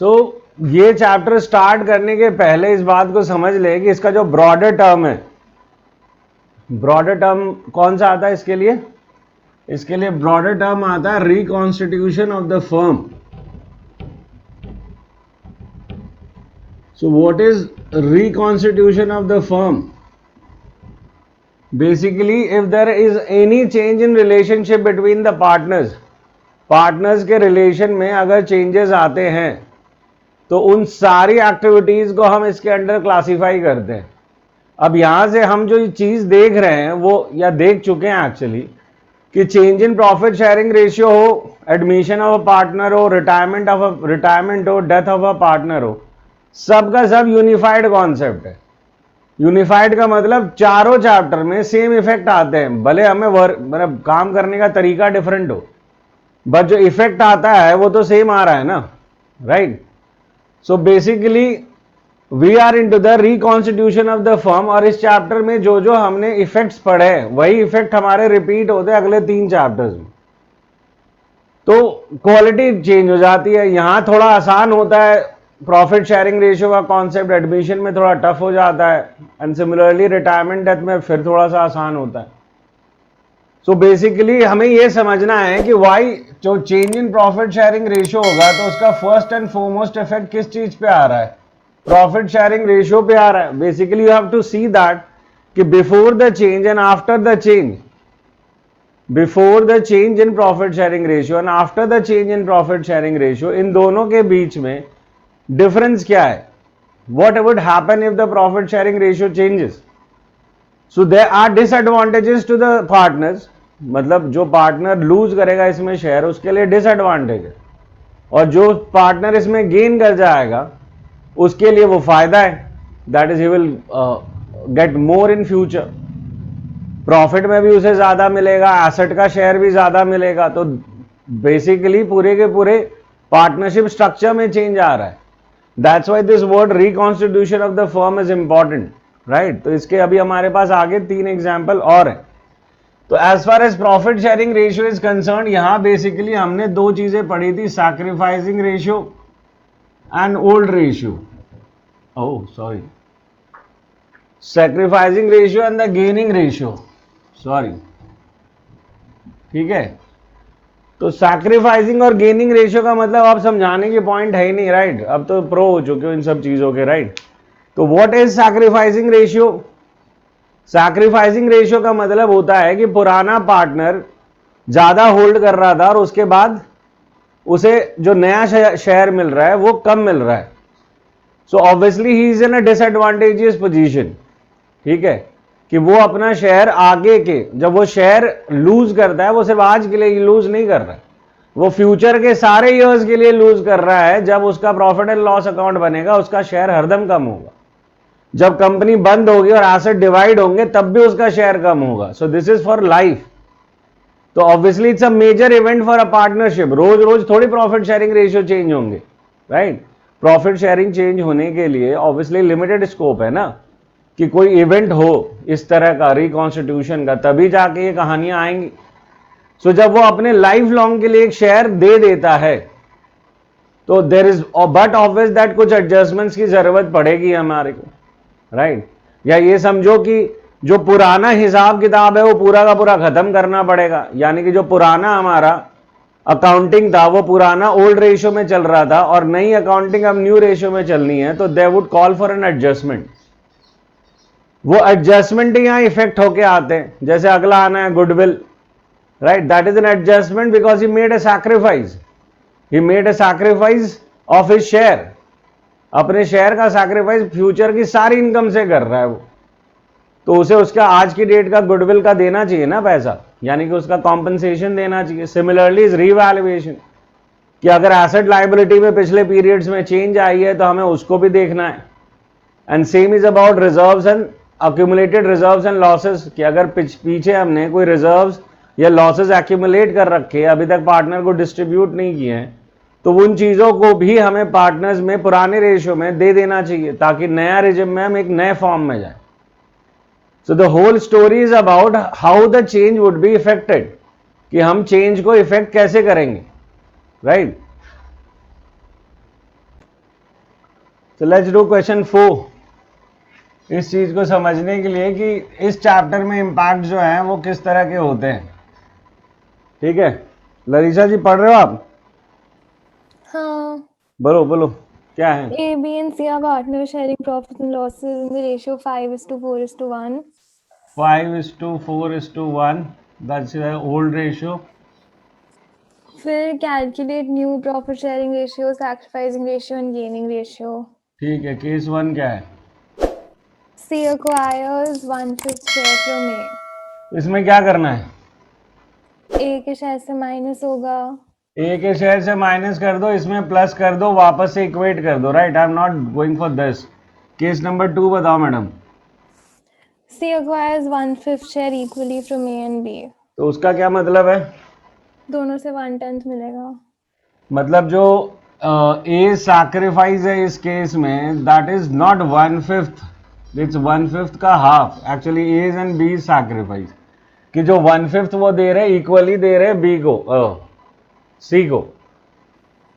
सो ये chapter start करने के पहले इस बात को समझ ले कि इसका जो ब्रॉडर टर्म है, ब्रॉडर टर्म कौन सा आता है इसके लिए? इसके लिए ब्रॉडर टर्म आता है reconstitution of the firm. So what is reconstitution of the firm? Basically, if there is any change in relationship between the partners, partners के रिलेशन में अगर चेंजेस आते हैं तो उन सारी एक्टिविटीज को हम इसके अंडर क्लासिफाई करते हैं. अब यहां से हम जो चीज देख रहे हैं वो या देख चुके हैं एक्चुअली कि change in profit sharing ratio हो, एडमिशन ऑफ अ पार्टनर हो, रिटायरमेंट हो, डेथ ऑफ अ पार्टनर हो, सब का सब यूनिफाइड कॉन्सेप्ट है. यूनिफाइड का मतलब चारों चैप्टर में सेम इफेक्ट आते हैं, भले हमें मतलब काम करने का तरीका डिफरेंट हो, बट जो इफेक्ट आता है वो तो सेम आ रहा है ना, right. So basically we are into the reconstitution of the firm, और इस चैप्टर में जो जो हमने इफेक्ट्स पढ़े वही इफेक्ट हमारे रिपीट होते हैं अगले 3 चैप्टर्स में. तो क्वालिटी चेंज हो जाती है. यहां थोड़ा आसान होता है, प्रॉफिट शेयरिंग रेशियो का कॉन्सेप्ट एडमिशन में थोड़ा टफ हो जाता है, एंड सिमिलरली रिटायरमेंट डेथ में फिर थोड़ा सा आसान होता है. सो बेसिकली हमें यह समझना है कि वाई जो change in profit sharing ratio होगा तो उसका फर्स्ट एंड फॉरमोस्ट इफेक्ट किस चीज पे आ रहा है? प्रॉफिट शेयरिंग रेशियो पे आ रहा है. Basically you have to see that कि before the change and after the change, before the change in profit sharing ratio and after the change in profit sharing ratio, इन दोनों के बीच में difference क्या है? What would happen if the profit sharing ratio changes? So there are disadvantages to the partners. मतलब जो partner loose करेगा इसमें शेयर उसके लिए डिसएडवांटेज है, और जो पार्टनर इसमें गेन कर जाएगा उसके लिए वो फायदा है. That is he will get more in future. Profit में भी उसे ज्यादा मिलेगा, एसेट का शेयर भी ज्यादा मिलेगा. तो बेसिकली पूरे के पूरे पार्टनरशिप स्ट्रक्चर में चेंज आ रहा है. That's why this word reconstitution of the firm is important, right? तो इसके अभी हमारे पास आगे 3 एग्जाम्पल और हैं. तो as far as profit sharing ratio is concerned, यहां बेसिकली हमने 2 चीजें पढ़ी थी, sacrificing ratio and old ratio. Oh, sorry. Sacrificing ratio and the gaining ratio. Sorry. ठीक है. तो सैक्रिफाइसिंग और गेनिंग रेशियो का मतलब आप समझाने की पॉइंट है ही नहीं, राइट. अब तो प्रो हो चुके हो इन सब चीजों के, राइट. तो what is sacrificing ratio? Sacrificing ratio का मतलब होता है कि पुराना पार्टनर ज्यादा होल्ड कर रहा था और उसके बाद उसे जो नया शेयर मिल रहा है वो कम मिल रहा है. So obviously he is in a disadvantageous position. ठीक है, कि वो अपना शेयर आगे के, जब वो शेयर लूज करता है वो सिर्फ आज के लिए लूज नहीं कर रहा है, वो फ्यूचर के सारे ईयर्स के लिए लूज कर रहा है. जब उसका प्रॉफिट एंड लॉस अकाउंट बनेगा उसका शेयर हरदम कम होगा. जब कंपनी बंद होगी और एसेट डिवाइड होंगे तब भी उसका शेयर कम होगा. So this is for life. तो obviously it's a major event for a partnership. रोज रोज थोड़ी प्रॉफिट शेयरिंग रेशियो चेंज होंगे, राइट. प्रॉफिट शेयरिंग चेंज होने के लिए ऑब्वियसली लिमिटेड स्कोप है ना, कि कोई इवेंट हो इस तरह का रिकॉन्स्टिट्यूशन का, तभी जाके ये कहानियां आएंगी. सो जब वो अपने लाइफ लॉन्ग के लिए एक शेयर दे देता है तो there is but obvious that कुछ एडजस्टमेंट्स की जरूरत पड़ेगी हमारे को, राइट. या ये समझो कि जो पुराना हिसाब किताब है वो पूरा का पूरा खत्म करना पड़ेगा. यानी कि जो पुराना हमारा अकाउंटिंग था वो पुराना ओल्ड रेशियो में चल रहा था और नई अकाउंटिंग अब न्यू रेशियो में चलनी है, तो they would call for an adjustment. वो एडजस्टमेंट यहां इफेक्ट होके आते हैं. जैसे अगला आना है goodwill, right. That is an adjustment because he made a sacrifice. He made a sacrifice of his share. अपने शेयर का सैक्रिफाइस फ्यूचर की सारी इनकम से कर रहा है वो, तो उसे उसका आज की डेट का गुडविल का देना चाहिए ना पैसा, यानी कि उसका कॉम्पनसेशन देना चाहिए. सिमिलरली इज रीवैल्यूएशन, कि अगर एसेट लायबिलिटी में पिछले पीरियड्स में चेंज आई है तो हमें उसको भी देखना है. And same is about reserves and accumulated reserves and losses, कि अगर पीछे हमने कोई reserves या losses accumulate कर रखे अभी तक पार्टनर को डिस्ट्रीब्यूट नहीं किए हैं, तो उन चीजों को भी हमें पार्टनर्स में पुराने रेशियो में दे देना चाहिए ताकि नया रिजिम में हम एक नए फॉर्म में जाए. So the whole story is about how the change would be effected, कि हम चेंज को इफेक्ट कैसे करेंगे, right. So let's do question 4. इस चीज को समझने के लिए कि इस चैप्टर में इम्पैक्ट जो है वो किस तरह के होते हैं। ठीक है, लरीशा जी पढ़ रहे हो आप? हाँ। बोलो बोलो क्या है? A, B and C are partners sharing profits and losses in the ratio 5:4:1. 5:4:1, that's the old ratio. फिर calculate new profit sharing ratio, sacrificing ratio and gaining ratio. ठीक है, केस 1 क्या है? C acquires 1/5 share from A. इसमें क्या करना है? A के शेयर से माइनस होगा। ए के शेयर से माइनस कर दो, इसमें प्लस कर दो, वापस से इक्वेट कर दो। Right, I am not going for this. Case number 2 बताओ madam. C acquires 1/5 share equally from A and B. तो उसका क्या मतलब है? दोनों से 1/10 मिलेगा। मतलब जो ए सैक्रिफाइस है इस केस में, दैट इज नॉट 1/5, इट्स 1/5 का half. Actually A and B sacrifice कि जो 1/5 वो दे रहे इक्वली दे रहे बी को, सी को।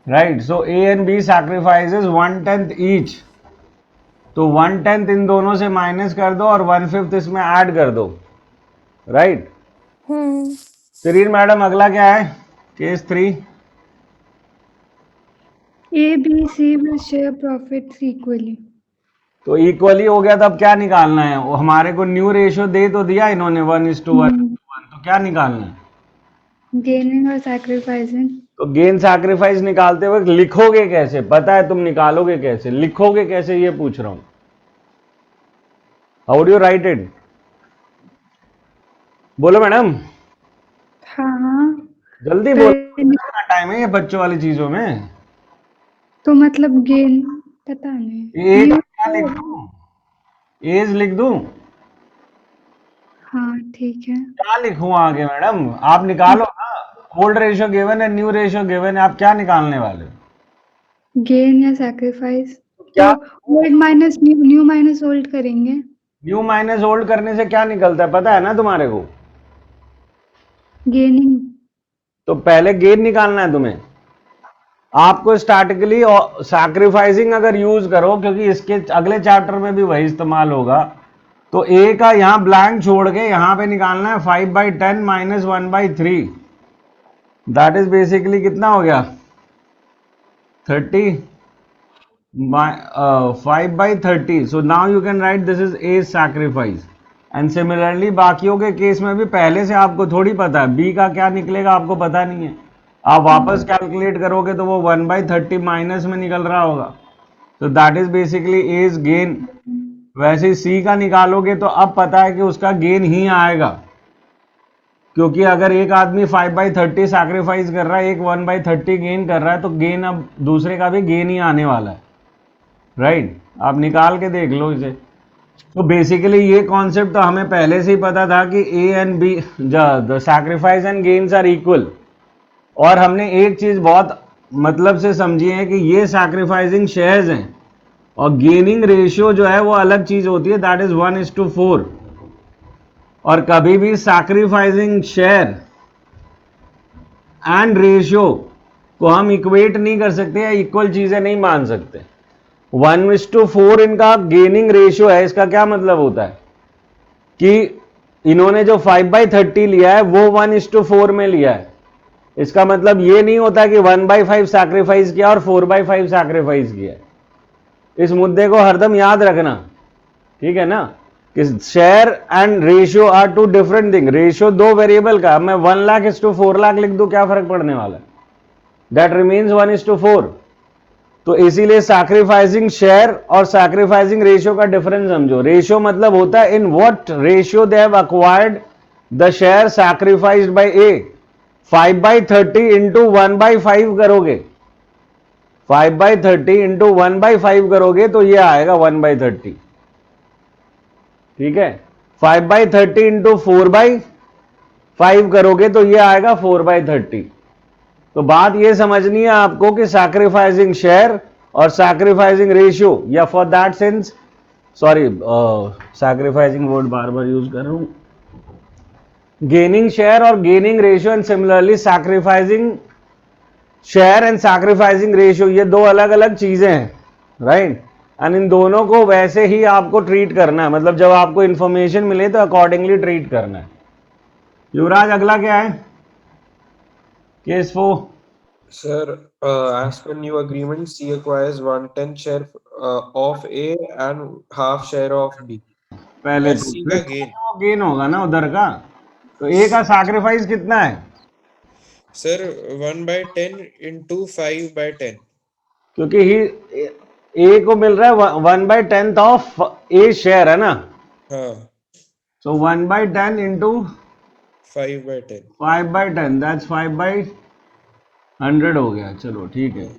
Right, so A and B sacrifices 1/10 each. तो 1/10 इन दोनों से माइनस कर दो और 1/5 इसमें ऐड कर दो। राइट, शरीर मैडम अगला क्या है? Case 3। A, B, C will share profits equally. तो इक्वली हो गया, तो अब क्या निकालना है? वो हमारे को न्यू रेशियो दे तो दिया इन्होंने 1:1, तो क्या निकालना है? Gaining और sacrificing. तो गेन सैक्रिफाइस निकालते वक्त लिखोगे कैसे? पता है तुम निकालोगे कैसे, लिखोगे कैसे, ये पूछ रहा हूं। How do you right it? बोलो मैडम, हाँ, जल्दी बोलो, कितना टाइम है ये बच्चों वाली चीजों में। तो मतलब गेन पता नहीं। ए का क्या लिख दूं? एज लिख दूं? हाँ ठीक है। क्या लिखूं आगे मैडम? आप निकालो ना। ओल्ड रेशियो गिवन है, न्यू रेशियो गिवन है, आप क्या निकालने वाले हो? गेन या सैक्रिफाइस? क्या? तो old minus new minus old करेंगे। न्यू माइनस ओल्ड करने से क्या निकलता है पता है ना तुम्हारे को? गेनिंग। तो पहले गेन निकालना है तुम्हें। आपको स्टैटिकली सैक्रिफाइसिंग अगर यूज करो, क्योंकि इसके अगले चैप्टर में भी वही इस्तेमाल होगा, तो ए का यहां ब्लैंक छोड़ के यहां पे निकालना है 5/10 माइनस 1/3। दैट इज बेसिकली कितना हो गया? 30 5/30। So now you can write this is a sacrifice. And similarly बाकियों के केस में भी पहले से आपको थोड़ी पता है बी का क्या निकलेगा, आपको पता नहीं है। आप वापस कैलकुलेट करोगे तो वो 1/30 माइनस में निकल रहा होगा। तो that is basically as gain. वैसे ही सी का निकालोगे तो अब पता है कि उसका गेन ही आएगा, क्योंकि अगर एक आदमी 5/30 सैक्रिफाइस कर रहा है, एक 1/30 गेन कर रहा है, तो गेन अब दूसरे का भी गेन ही आने वाला है। राइट, आप निकाल के देख लो इसे। तो बेसिकली ये कॉन्सेप्ट तो हमें पहले से ही पता था कि A and B the sacrifice and gains are equal. और हमने एक चीज बहुत मतलब से समझी है कि ये सैक्रिफाइसिंग शेयर्स हैं और गेनिंग रेशियो जो है वो अलग चीज होती है, दैट इज 1:4। और कभी भी सैक्रिफाइसिंग शेयर एंड रेशियो को हम इक्वेट नहीं कर सकते या इक्वल चीजें नहीं मान सकते। 1:4 इनका गेनिंग रेशियो है। इसका क्या मतलब होता है कि इन्होंने जो 5/30 लिया है वो 1:4 में लिया है। इसका मतलब ये नहीं होता कि 1/5 सैक्रिफाइस किया और 4/5 सैक्रिफाइस किया। इस मुद्दे को हरदम याद रखना, ठीक है ना, कि share and ratio are two different thing. Ratio दो वेरिएबल का, मैं 1 लाख इस टू 4 लाख लिख दूं, क्या फर्क पड़ने वाला है? That remains 1:4। तो इसीलिए सैक्रिफाइसिंग शेयर और सैक्रिफाइसिंग रेशियो का डिफरेंस समझो। रेशियो मतलब होता है in what ratio they have acquired the share sacrificed by A. 5/30 into 1/5 करोगे, 5/30 इंटू 1/5 करोगे तो ये आएगा 1/30। ठीक है, 5/30 इंटू 4/5 करोगे तो ये आएगा 4/30। तो बात ये समझनी है आपको कि सैक्रिफाइसिंग शेयर और सैक्रिफाइसिंग रेशियो, या for that sense, sorry sacrificing word bar bar use कर रहा हूं, गेनिंग शेयर और gaining ratio, and similarly sacrificing share and sacrificing ratio, ये दो अलग अलग चीजें हैं। राइट, एंड इन दोनों को वैसे ही आपको ट्रीट करना है, मतलब जब आपको इंफॉर्मेशन मिले तो अकॉर्डिंगली ट्रीट करना है। युवराज अगला क्या है? Case 4। Sir, as per new agreement, C acquires 1/10 share of A and half share of B. पहले और तो C फिर का गेन गेन होगा ना उधर का, तो ए का सैक्रिफाइस कितना है? Sir 1/10 into 5/10. क्योंकि ही ए को मिल रहा है 1/10 ऑफ ए शेयर है ना, हाँ सो 1/10 इंटू 5/10. 5/10 दैट्स 5/100 हो गया। चलो ठीक है।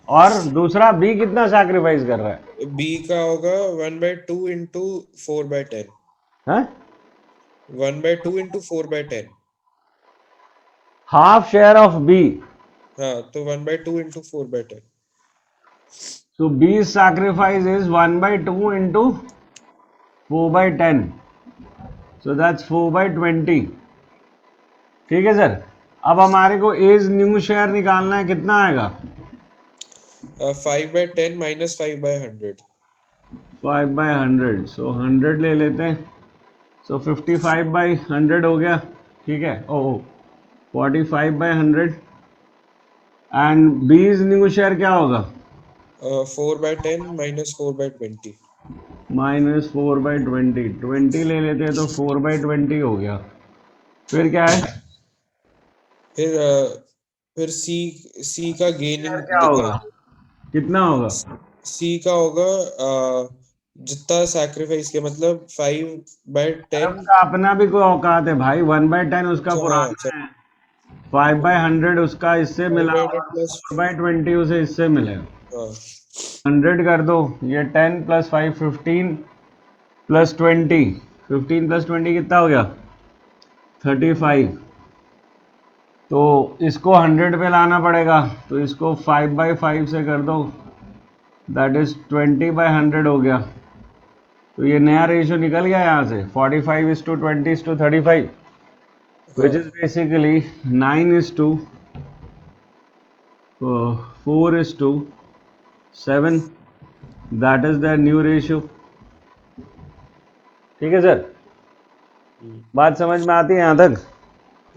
और दूसरा बी कितना सैक्रिफाइस कर रहा है? B का होगा 1/2 into 4/10. हाँ? 1/2 into 4/10. Half share of B, हाँ तो 1/2 into 4/10. so B's sacrifice is 1/2 into 4/10, so that's 4/20। ठीक है सर। अब हमारे को एज न्यू शेयर निकालना है, कितना आएगा? 5/10 minus 5/100. 5/100, सो 100 ले लेते हैं, सो 55/100 हो गया। ठीक है, ओह 45/100। एंड बीज न्यू शेयर क्या होगा? 4/10 minus 4/20. माइनस 4/20, 20 ले लेते हैं तो 4/20 हो गया। फिर क्या है? फिर C का गेनिंग क्या होगा? कितना होगा? C का होगा जितना सैक्रिफाइस किया, मतलब 5/10। उसका अपना भी कोई औकात है भाई, 1/10 उसका हाँ पुराना है, 5/100 उसका इससे मिला, 5/100 plus 4/20 उसे इससे मिले। हाँ 100 कर दो, ये 10 + 5 15 + 20, 15 + 20 कितना हो गया? 35। तो इसको 100 पे लाना पड़ेगा, तो इसको 5/5 से कर दो, दैट इज 20/100 हो गया। तो ये नया रेशियो निकल गया यहाँ से, 45:20:35, which is basically 9:4:7। that is the new ratio। ठीक है सर, बात समझ में आती है यहाँ तक?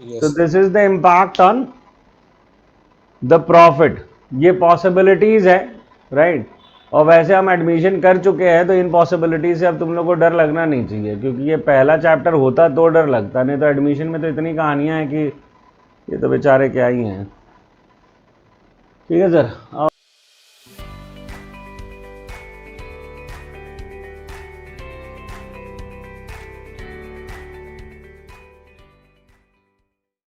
yes तो this is the impact on the profit. ये पॉसिबिलिटीज है, राइट? और वैसे हम एडमिशन कर चुके हैं, तो इन पॉसिबिलिटीज से अब तुम लोग को डर लगना नहीं चाहिए, क्योंकि ये पहला चैप्टर होता तो डर लगता, नहीं तो एडमिशन में तो इतनी कहानियां हैं कि ये तो बेचारे क्या ही हैं। ठीक है सर।